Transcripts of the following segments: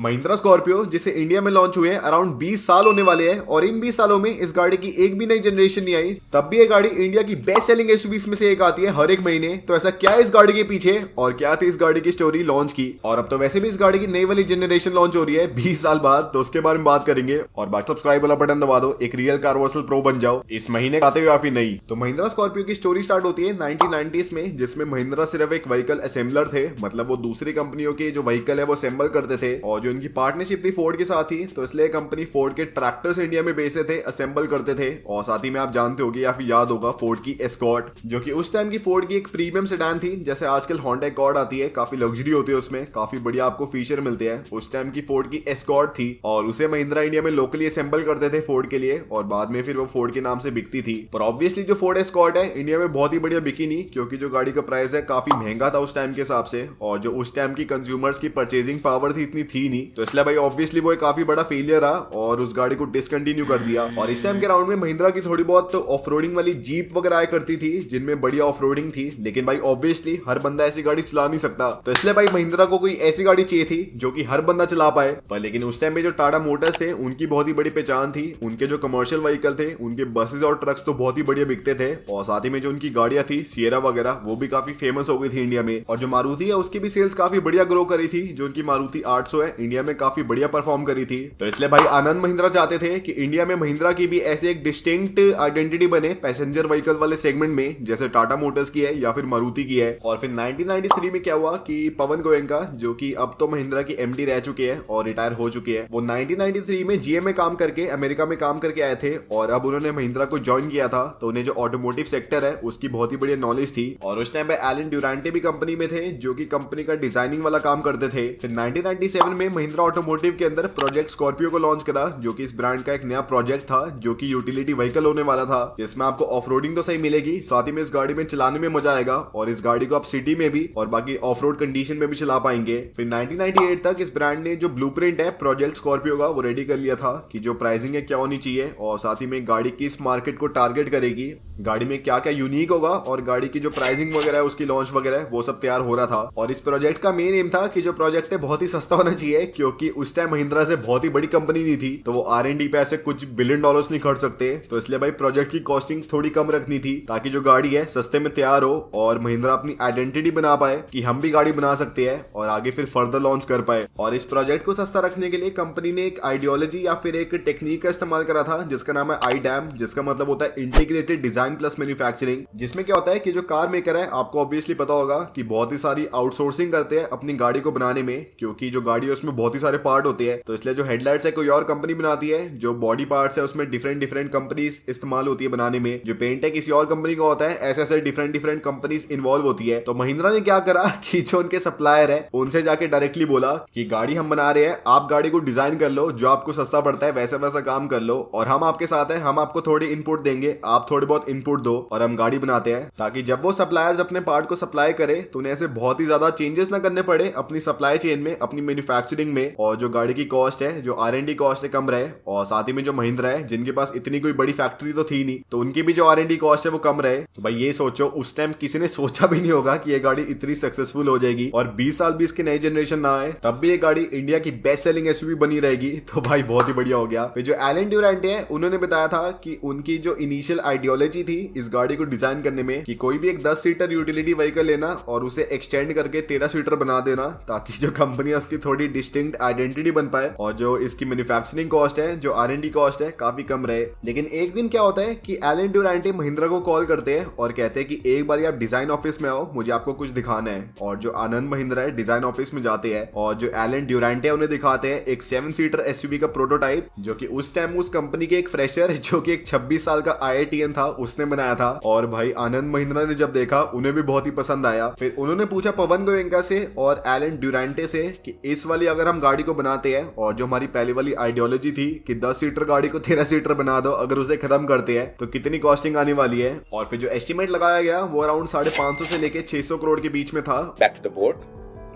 Mahindra Scorpio जिसे India में launch हुए अराउंड 20 साल होने वाले हैं और इन 20 सालों में इस गाड़ी की एक भी नई जनरेशन नहीं आई, तब भी ये गाड़ी इंडिया की बेस्ट सेलिंग एसयूवीज में से एक आती है हर एक महीने। तो ऐसा क्या है इस गाड़ी के पीछे और क्या थी इस गाड़ी की स्टोरी लॉन्च की, और अब तो वैसे भी इस गाड़ी की नई वाली जनरेशन लॉन्च हो रही है 20 साल बाद, तो उसके बारे में बात करेंगे। और बाकी सब्सक्राइब वाला बटन दबा दो, एक रियल कारवर्सल प्रो बन जाओ, इस महीने आते हुए काफी नई। तो महिंद्रा स्कॉर्पियो की स्टोरी स्टार्ट होती है 1990s में, जिसमें महिंद्रा सिर्फ एक व्हीकल असेंबलर थे, मतलब वो दूसरी कंपनियों के जो व्हीकल है वो असेंबल करते थे, और जो उनकी पार्टनरशिप थी फोर्ड के साथ ही, तो इसलिए कंपनी फोर्ड के ट्रैक्टर्स इंडिया में बेचते थे, असेंबल करते थे। और साथ ही में आप जानते होंगे या फिर याद होगा फोर्ड की एस्कॉर्ट, जो कि उस टाइम की फोर्ड की एक प्रीमियम सेडान थी, जैसे आजकल होंडा एकॉर्ड आती है, काफी लग्जरी होती है, उसमें काफी बढ़िया आपको फीचर मिलते हैं। उस टाइम की फोर्ड की एस्कॉर्ट थी और उसे महिंद्रा इंडिया में लोकली असेंबल करते थे फोर्ड के लिए, और बाद में फिर वो फोर्ड के नाम से बिकती थी। पर ऑब्वियसली जो फोर्ड एस्कॉर्ट है इंडिया में बहुत ही बढ़िया बिकी नहीं, क्योंकि जो गाड़ी का प्राइस है काफी महंगा था उस टाइम के हिसाब से, और जो उस टाइम की कंज्यूमर्स की परचेजिंग पावर थी इतनी थी नहीं, तो इसलिए भाई ऑब्वियसली वो काफी बड़ा फेलियर रहा और उस गाड़ी को डिसकंटिन्यू कर दिया। और इस टाइम के राउंड में महिंद्रा की थोड़ी बहुत ऑफ रोडिंग वाली जीप वगैरह आया करती थी, जिनमें बढ़िया ऑफ रोडिंग थी, लेकिन भाई ऑब्वियसली हर बंदा ऐसी गाड़ी चला नहीं सकता, तो इसलिए भाई महिंद्रा को कोई ऐसी गाड़ी चाहिए थी जो कि हर बंदा चला पाए। पर लेकिन उस टाइम पे जो टाटा मोटर्स थे उनकी बहुत ही बड़ी पहचान थी, उनके जो कमर्शियल व्हीकल थे, उनके बसेस और ट्रक्स तो बहुत ही बढ़िया बिकते थे, और साथ ही में जो उनकी गाड़ियां थी सियरा वगैरह वो भी काफी फेमस हो गई थी इंडिया में। और जो मारुति है उसकी भी सेल्स काफी बढ़िया ग्रो करी थी, जो उनकी मारुति 800 है इंडिया में काफी बढ़िया परफॉर्म करी थी। तो इसलिए भाई आनंद महिंद्रा चाहते थे कि इंडिया में महिंद्रा की भी ऐसे एक डिस्टिंक्ट आइडेंटिटी बने पैसेंजर व्हीकल वाले सेगमेंट में, जैसे टाटा मोटर्स की है या फिर मारुति की है। और फिर 1993 में क्या हुआ कि पवन गोयनका, जो कि अब तो महिंद्रा की एमडी रह चुके हैं और रिटायर हो चुके हैं, वो 1993 में जीएम में काम करके अमेरिका में काम करके आए थे, और अब उन्होंने महिंद्रा को ज्वाइन किया था, तो उन्हें जो ऑटोमोटिव सेक्टर है उसकी बहुत ही बढ़िया नॉलेज थी। और उस टाइम पे एलन ड्यूरांटे भी कंपनी में थे, जो कि कंपनी का डिजाइनिंग वाला काम करते थे। फिर 1997 में महिंद्रा ऑटोमोटिव के अंदर प्रोजेक्ट स्कॉर्पियो को लॉन्च करा, जो कि इस ब्रांड का एक नया प्रोजेक्ट था, जो कि यूटिलिटी व्हीकल होने वाला था, जिसमें आपको ऑफ रोडिंग तो सही मिलेगी, साथ ही में इस गाड़ी में चलाने में मजा आएगा, और इस गाड़ी को आप सिटी में भी और बाकी ऑफ रोड कंडीशन में भी चला पाएंगे। फिर 1998 तक इस ब्रांड ने जो ब्लूप्रिंट है प्रोजेक्ट स्कॉर्पियो का वो रेडी कर लिया था, कि जो प्राइसिंग है क्या होनी चाहिए, और साथ ही में गाड़ी किस मार्केट को टारगेट करेगी, गाड़ी में क्या क्या यूनिक होगा, और गाड़ी की जो प्राइसिंग वगैरह है उसकी लॉन्च वगैरह वो सब तैयार हो रहा था। और इस प्रोजेक्ट का मेन एम था कि जो प्रोजेक्ट है बहुत ही सस्ता होना चाहिए, क्योंकि उस टाइम महिंद्रा से बहुत ही बड़ी कंपनी नहीं थी, तो वो R&D पे ऐसे कुछ बिलियन डॉलर्स नहीं खर्च सकते, तो इसलिए भाई प्रोजेक्ट की कॉस्टिंग थोड़ी कम रखनी थी, ताकि जो गाड़ी है सस्ते में तैयार हो और महिंद्रा अपनी आइडेंटिटी बना पाए कि हम भी गाड़ी बना सकते हैं, और आगे फिर फर्दर लॉन्च कर पाए। और इस प्रोजेक्ट को सस्ता रखने के लिए कंपनी ने एक आइडियोलॉजी या फिर एक टेक्निक का इस्तेमाल करा था, जिसका नाम है IDAM, जिसका मतलब होता है इंटीग्रेटेड डिजाइन प्लस मैन्युफैक्चरिंग। जिसमें क्या होता है कि जो कार मेकर है, आपको ऑब्वियसली पता होगा कि बहुत ही सारी आउटसोर्सिंग करते हैं अपनी गाड़ी को बनाने में, क्योंकि जो गाड़ी है उसमें बहुत ही सारे पार्ट होते हैं, तो इसलिए जो हेडलाइट्स है कोई और कंपनी बनाती है, जो बॉडी पार्ट्स है उसमें डिफरेंट डिफरेंट कंपनीज इस्तेमाल होती है बनाने में, जो पेंट है किसी और कंपनी का होता है, ऐसे ऐसे डिफरेंट डिफरेंट कंपनीज इन्वॉल्व होती है। तो महिंद्रा ने क्या करा कि जो उनके सप्लायर है उनसे जाके डायरेक्टली बोला कि गाड़ी हम बना रहे हैं, आप गाड़ी को डिजाइन कर लो, जो आपको सस्ता पड़ता है वैसा वैसा काम कर लो, और हम आपके साथ हैं, हम आपको थोड़ी इनपुट देंगे, आप थोड़े बहुत इनपुट दो और हम गाड़ी बनाते हैं, ताकि जब वो सप्लायर्स अपने पार्ट को सप्लाई करे तो उन्हें ऐसे बहुत ही ज्यादा चेंजेस ना करने पड़े अपनी सप्लाई चेन में, अपनी मैन्युफैक्चरिंग में, और जो गाड़ी की कॉस्ट है, जो R&D कॉस्ट है कम रहे, और साथ ही में जो महिंद्रा है जिनके पास इतनी कोई बड़ी फैक्ट्री तो थी नहीं, तो उनकी भी जो R&D कॉस्ट है वो कम रहे। तो भाई ये सोचो, उस टाइम किसी ने सोचा भी नहीं होगा कि ये गाड़ी इतनी सक्सेसफुल हो जाएगी, और 20 साल भी इसकी नई जनरेशन ना आए तब भी ये गाड़ी इंडिया की बेस्ट सेलिंग एसयूवी बनी रहेगी, तो भाई बहुत ही बढ़िया हो गया। फिर जो एलन ड्यूरांटे है उन्होंने बताया था कि उनकी जो इनिशियल आइडियोलॉजी थी इस गाड़ी को डिजाइन करने में, कि कोई भी एक 10 सीटर यूटिलिटी व्हीकल लेना और उसे एक्सटेंड करके 13 सीटर बना देना, ताकि जो कंपनी है उसकी थोड़ी डिस्टिंक्ट आइडेंटिटी बन पाए, और जो इसकी मैन्युफैक्चरिंग कॉस्ट है, जो R&D कॉस्ट है, काफी कम रहे। लेकिन एक दिन क्या होता है कि एलन ड्यूरांटे महिंद्रा को कॉल करते हैं और कहते हैं कि एक बार आप डिजाइन ऑफिस में आओ, मुझे आपको कुछ दिखाना है। और जो आनंद महिंद्रा है डिजाइन ऑफिस में जाते हैं, और जो एलन ड्यूरांटे उन्हें दिखाते हैं एक 7 सीटर एसयूवी का प्रोटोटाइप, जो कि उस टाइम उस कंपनी के एक फ्रेशर, जो कि एक 26 साल का IITian था, उसने बनाया था। और भाई आनंद महिंद्रा ने जब देखा उन्हें भी बहुत ही पसंद आया। फिर उन्होंने पूछा पवन गोयनका से और एलन ड्यूरांटे से कि इस वाली अगर हम गाड़ी को बनाते हैं, और जो हमारी पहले वाली आइडियोलॉजी थी कि 10 सीटर गाड़ी को 13 सीटर बना दो, अगर उसे खत्म करते हैं तो कितनी कॉस्टिंग आने वाली है। और फिर जो एस्टिमेट लगाया गया वो अराउंड 550 से लेके 600 करोड़ के बीच में था। Back to the board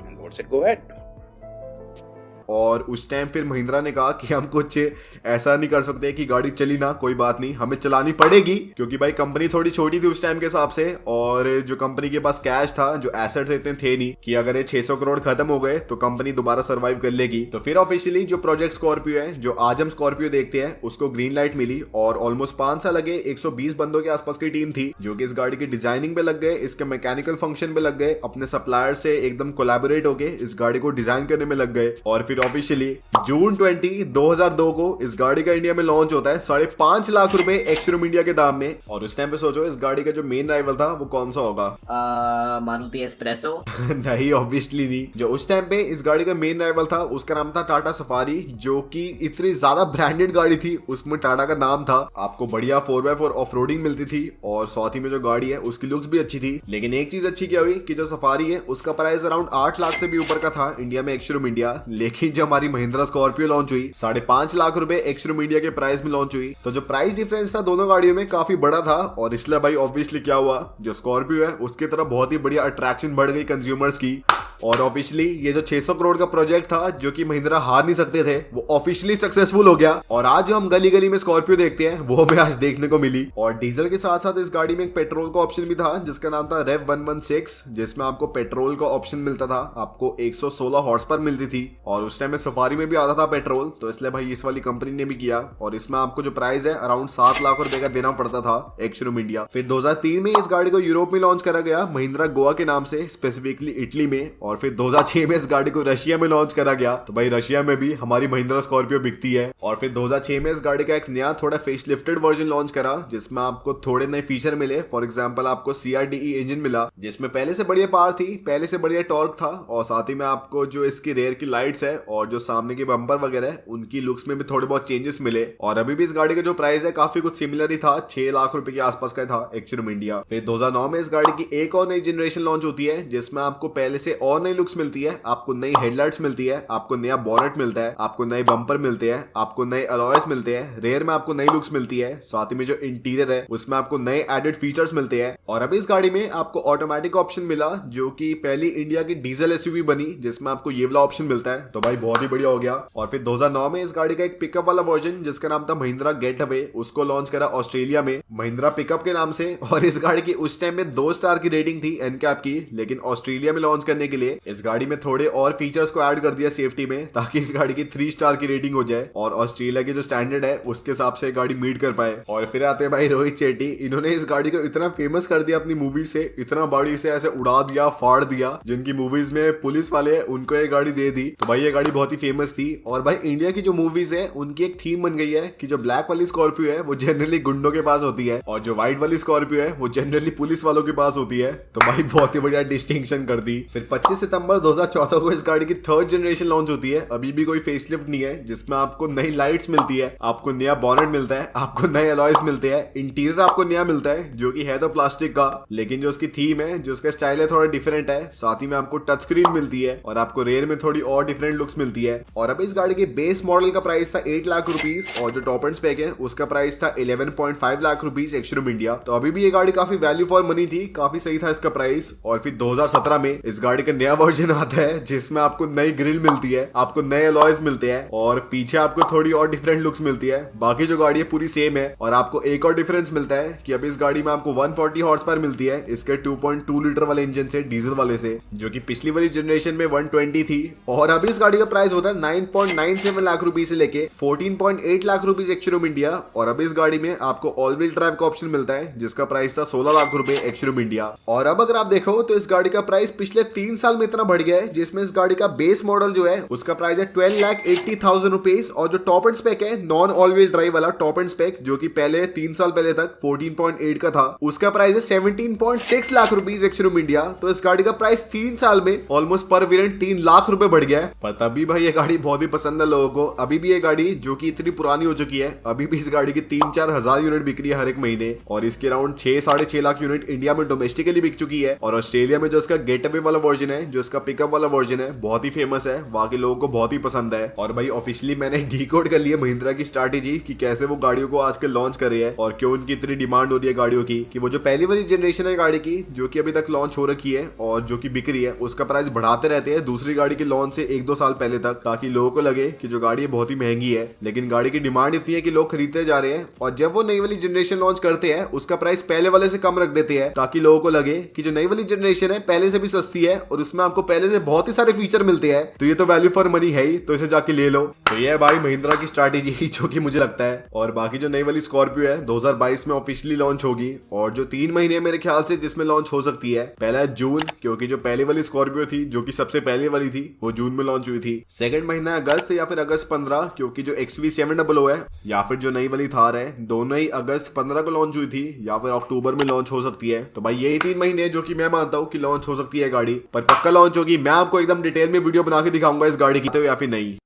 and board said go ahead. और उस टाइम फिर महिंद्रा ने कहा कि हम कुछ ऐसा नहीं कर सकते कि गाड़ी चली ना, कोई बात नहीं, हमें चलानी पड़ेगी, क्योंकि भाई कंपनी थोड़ी छोटी थी उस टाइम के हिसाब से और जो कंपनी के पास कैश था, जो एसेट्स इतने थे नहीं कि अगर ये 600 करोड़ खत्म हो गए तो कंपनी दोबारा सर्वाइव कर लेगी। तो फिर ऑफिशियली जो प्रोजेक्ट स्कॉर्पियो है, जो आज हम स्कॉर्पियो देखते हैं, उसको ग्रीन लाइट मिली और ऑलमोस्ट 5 साल लगे। 120 बंदों के आसपास की टीम थी जो कि इस गाड़ी की डिजाइनिंग पे लग गए, इसके मैकेनिकल फंक्शन पे लग गए, अपने सप्लायर से एकदम कोलैबोरेट होके इस गाड़ी को डिजाइन करने में लग गए। और फिर ऑफिशियली जून 20, 2002 को इस गाड़ी का इंडिया में लॉन्च होता है 5.5 लाख रुपए एक्स-शोरूम इंडिया के दाम में। और उस टाइम पे सोचो इस गाड़ी का जो मेन राइवल था वो कौन सा होगा? मारुति एस्प्रेसो। नहीं, ऑब्वियसली नहीं। जो उस टाइम पे इस गाड़ी का मेन राइवल था उसका नाम था टाटा सफारी, जो कि इतनी ज्यादा ब्रांडेड गाड़ी थी, उसमें टाटा का नाम था। आपको बढ़िया 4x4 ऑफ रोडिंग मिलती थी और साथ ही में जो गाड़ी है उसकी लुक्स भी अच्छी थी। लेकिन एक चीज अच्छी क्या हुई कि जो सफारी है उसका प्राइस अराउंड 8 लाख से भी ऊपर का था इंडिया में एक्स-शोरूम इंडिया। लेकिन जो हमारी महिंद्रा स्कॉर्पियो लॉन्च हुई 5.5 लाख रुपए एक्स-शोरूम इंडिया के प्राइस में लॉन्च हुई। तो जो प्राइस डिफरेंस था दोनों गाड़ियों में काफी बड़ा था और इसलिए भाई ऑब्वियसली क्या हुआ, जो स्कॉर्पियो है उसकी तरफ बहुत ही बढ़िया अट्रैक्शन बढ़ गई कंज्यूमर्स की। और ऑफिशियली ये जो 600 करोड़ का प्रोजेक्ट था जो कि महिंद्रा हार नहीं सकते थे, वो ऑफिशियली सक्सेसफुल हो गया। और आज जो हम गली गली में स्कॉर्पियो देखते हैं वो हमें आज देखने को मिली। और डीजल के साथ साथ इस गाड़ी में एक पेट्रोल का ऑप्शन भी था जिसका नाम था रेव 116, जिसमें आपको पेट्रोल का ऑप्शन मिलता था। आपको 116 हॉर्स पावर मिलती थी और उस टाइम में सफारी में भी आता था पेट्रोल, तो इसलिए भाई इस वाली कंपनी ने भी किया। और इसमें आपको जो प्राइस है अराउंड 7 लाख रुपए का देना पड़ता था एक्स-शोरूम इंडिया। फिर 2003 में इस गाड़ी को यूरोप में लॉन्च करा गया महिंद्रा गोवा के नाम से, स्पेसिफिकली इटली में। और फिर 2006 में इस गाड़ी को रशिया में लॉन्च करा गया, तो भाई रशिया में भी हमारी महिंद्रा स्कॉर्पियो बिकती है। और फिर 2006 में इस गाड़ी का एक नया थोड़ा फेसलिफ्टेड वर्जन लॉन्च करा जिसमें आपको थोड़े नए फीचर मिले। फॉर एग्जांपल आपको CRDE इंजन मिला जिसमें पहले से बढ़िया पावर थी, पहले से बढ़िया टॉर्क था और साथ ही में आपको जो इसकी रेयर की लाइट्स है और जो सामने के बम्पर वगैरह उनकी लुक्स में भी थोड़े बहुत चेंजेस मिले। और अभी भी इस गाड़ी का जो प्राइस है काफी कुछ सिमिलर ही था, 6 लाख रुपए के आसपास का था एक्स-शोरूम इंडिया। फिर 2009 में इस गाड़ी की एक और नई जनरेशन लॉन्च होती है जिसमें आपको पहले से और नई लुक्स मिलती है, आपको नई हेडलाइट्स मिलती है, आपको नया बॉनेट मिलता है, आपको नए बम्पर मिलते हैं, आपको नए अलॉयज मिलते हैं, रेयर में आपको नई लुक्स मिलती है, साथ ही में जो इंटीरियर है उसमें आपको नए एडेड फीचर्स मिलते हैं। और अभी इस गाड़ी में आपको ऑटोमेटिक ऑप्शन मिला जो कि पहली इंडिया की डीजल एसयूवी बनी जिसमें आपको ये वाला ऑप्शन मिलता है, तो भाई बहुत ही बढ़िया हो गया। और फिर 2009 में इस गाड़ी का एक पिकअप वाला वर्जन जिसका नाम था महिंद्रा गेटअवे, उसको लॉन्च करा ऑस्ट्रेलिया में महिंद्रा पिकअप के नाम से। और इस गाड़ी की उस टाइम में 2 स्टार की रेटिंग थी एनकैप की, लेकिन ऑस्ट्रेलिया में लॉन्च करने के लिए इस गाड़ी में थोड़े और फीचर्स को ऐड कर दिया सेफ्टी में, ताकि इस गाड़ी की 3 स्टार की रेटिंग हो जाए और ऑस्ट्रेलिया की जो स्टैंडर्ड है उसके हिसाब से गाड़ी मीट कर पाए। और फिर आते हैं भाई रोहित शेट्टी, इन्होंने इस गाड़ी को इतना फेमस कर दिया अपनी मूवी से, इतना बड़ी से ऐसे उड़ा दिया, फाड़ दिया। जिनकी मूवीज में पुलिस वाले हैं उनको ये गाड़ी दे दी, तो भाई ये गाड़ी बहुत ही फेमस थी। और भाई इंडिया की जो मूवीज है उनकी एक थीम बन गई है कि जो ब्लैक वाली स्कॉर्पियो है वो जनरली गुंडों के पास होती है और जो व्हाइट वाली स्कॉर्पियो है वो जनरली पुलिस वालों के पास होती है। तो भाई बहुत ही बढ़िया डिस्टिंक्शन कर दी। फिर 25 सितंबर 2014 को इस गाड़ी की 3rd जनरेशन लॉन्च होती है। अभी भी कोई फेसलिफ्ट नहीं है, जिसमें आपको नई लाइट्स मिलती है, आपको नया बॉनेट मिलता है, आपको नए अलॉयज मिलते हैं, इंटीरियर आपको नया मिलता है जो कि है तो प्लास्टिक का, लेकिन जो उसकी थीम है, जो उसका स्टाइल है थोड़ा डिफरेंट है। साथ ही में आपको टच स्क्रीन मिलती है और आपको रेयर में थोड़ी और डिफरेंट लुक्स मिलती है। और अब इस गाड़ी के बेस मॉडल का प्राइस था 8 लाख रुपीज और जो टॉप एंड स्पेक है उसका प्राइस था 11.5 लाख रुपीज एक्स-शोरूम इंडिया। तो अभी भी ये गाड़ी काफी वैल्यू फॉर मनी थी, काफी सही था इसका प्राइस। और फिर 2017 में इस गाड़ी का नया वर्जन आता है जिसमें आपको नई ग्रिल मिलती है, आपको नए अलॉयज मिलते हैं और पीछे आपको थोड़ी और डिफरेंट लुक्स मिलती है। बाकी जो गाड़ी है पूरी सेम है। और आपको एक और डिफरेंस मिलता है कि अब इस गाड़ी में आपको 140 हॉर्स पावर मिलती है इसके 2.2 लीटर वाले इंजन से, डीजल वाले से, जो कि पिछली वाली जनरेशन में 120 थी। और अभी इस गाड़ी का प्राइस होता है 9.97 लाख रुपीज से लेके 14.8 लाख रुपीज एक्स-शोरूम इंडिया। और अब इस गाड़ी में आपको ऑल व्हील ड्राइव का ऑप्शन मिलता है जिसका प्राइस था 16 लाख रुपए एक्स-शोरूम इंडिया। और अब अगर आप देखो तो इस गाड़ी का प्राइस पिछले 3 साल में इतना बढ़ गया है, जिसमें इस गाड़ी का बेस मॉडल जो है उसका प्राइस है 12,80,000 रुपीज और जो टॉप एंड स्पेक है नॉन ऑल व्हील ड्राइव वाला टॉप एंड स्पेक जो कि पहले 3 साल पहले तक 14.8 का था, उसका प्राइस है 17.6 लाख रुपीज एक्स-शोरूम इंडिया। तो इस गाड़ी का प्राइस 3 साल में ऑलमोस्ट पर वेरिएंट 3 लाख रुपए बढ़ गया है। पर तभी भाई ये गाड़ी बहुत ही पसंद है लोगों को। अभी भी ये गाड़ी जो कि इतनी पुरानी हो चुकी है, अभी भी इस गाड़ी की 3-4 हजार यूनिट बिक रही है हर एक महीने और इसके अराउंड 6-6.5 लाख यूनिट इंडिया में डोमेस्टिकली बिक चुकी है। और ऑस्ट्रेलिया में जो इसका गेटअवे वाला वर्जन है है जो इसका पिकअप वाला वर्जन है बहुत ही फेमस है, बाकी लोगों को बहुत ही पसंद है। और भाई ऑफिशियली मैंने डिकोड कर लिया महिंद्रा की स्ट्रैटेजी कि कैसे वो गाड़ियों को आजकल लॉन्च कर रही है और क्यों उनकी इतनी डिमांड हो रही है गाड़ियों की, कि वो जो पहली वाली जनरेशन है गाड़ी की जो कि अभी तक लॉन्च हो रखी है और जो कि बिक रही है, उसका प्राइस बढ़ाते रहते हैं दूसरी गाड़ी के लॉन्च से 1-2 साल पहले तक, ताकि लोगों को लगे कि जो गाड़ी है बहुत ही महंगी है, लेकिन गाड़ी की डिमांड इतनी है कि लोग खरीदते जा रहे हैं। और जब वो नई वाली जनरेशन लॉन्च करते हैं उसका प्राइस पहले वाले से कम रख देते हैं, ताकि लोगों को लगे कि जो नई वाली जनरेशन है पहले से भी सस्ती है और उसमें आपको पहले से बहुत ही सारे फीचर मिलते हैं, तो ये तो वैल्यू फॉर मनी है ही, तो इसे जाके ले लो। तो ये है भाई महिंद्रा की स्ट्रैटेजी जो कि मुझे लगता है। और बाकी जो नई वाली स्कॉर्पियो है 2022 में ऑफिशियली लॉन्च होगी और जो 3 महीने मेरे ख्याल से जिसमें लॉन्च हो सकती है, पहला है जून, क्योंकि जो पहली वाली स्कॉर्पियो थी जो कि सबसे पहले वाली थी वो जून में लॉन्च हुई थी। सेकंड महीना अगस्त या फिर अगस्त 15, क्योंकि जो XV700 है या फिर जो नई वाली थार है दोनों ही अगस्त 15 को लॉन्च हुई थी या फिर अक्टूबर में लॉन्च हो सकती है। तो भाई यही 3 महीने जो कि मैं मानता हूँ कि लॉन्च हो सकती है गाड़ी, पर पक्का लॉन्च होगी। मैं आपको एकदम डिटेल में वीडियो बना के दिखाऊंगा इस गाड़ी की तो या फिर नहीं।